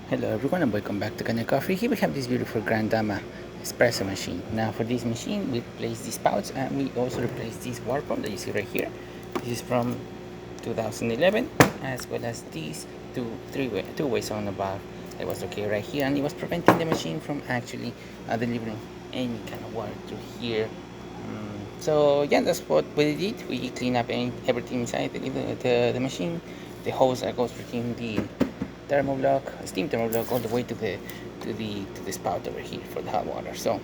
Hello everyone and welcome back to Kanen Coffee. Here we have this beautiful Grand Dama espresso machine. Now for this machine we replaced these spouts and we also replaced this water pump that you see right here. This is from 2011, as well as these two ways on the bar that was okay right here, and it was preventing the machine from actually delivering any kind of water through here. So yeah, that's what we did. We clean up everything inside the machine, the hose that goes between the thermoblock, steam thermoblock, all the way to the spout over here for the hot water. So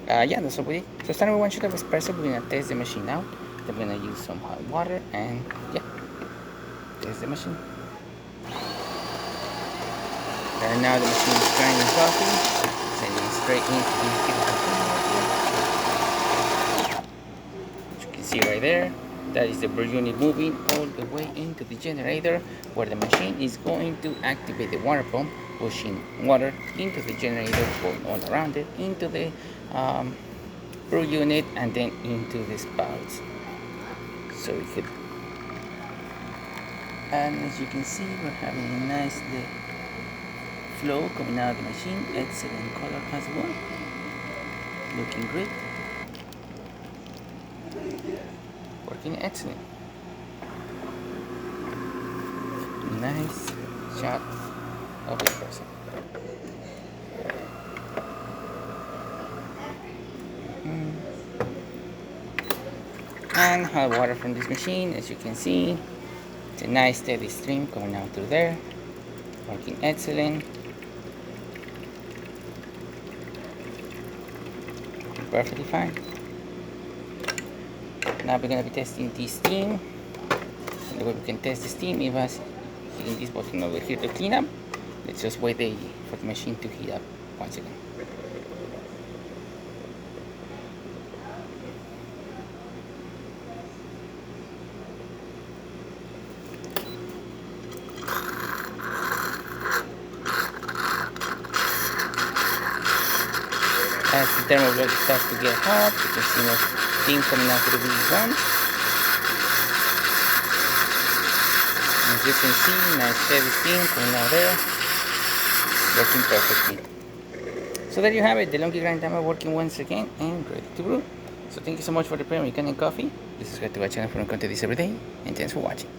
yeah, that's what we did. So starting with one shot of espresso, we're gonna test the machine now. Then we're gonna use some hot water and yeah, test the machine. And now the machine is grinding coffee, sending straight into the beautiful thing right here. As you can see right there, that is the brew unit moving all the way into the generator, where the machine is going to activate the water pump, pushing water into the generator, going all around it, into the brew unit, and then into the spouts. So we could, and as you can see, we're having a nice flow coming out of the machine. Excellent color as well, looking great, working excellent. Nice shot of espresso. And hot water from this machine, as you can see, it's a nice steady stream coming out through there, working excellent, perfectly fine. Now we're going to be testing the steam. And the way we can test the steam is hitting this button over here to clean up. Let's just wait for the machine to heat up once again. As the thermoblock starts to get hot, you can see more steam coming out through these ones. As you can see, nice heavy steam coming out there, working perfectly. So there you have it, the DeLonghi Grand Dama working once again and ready to brew. So thank you so much for the premium Kanen coffee. Please subscribe to our channel for more content every day, and thanks for watching.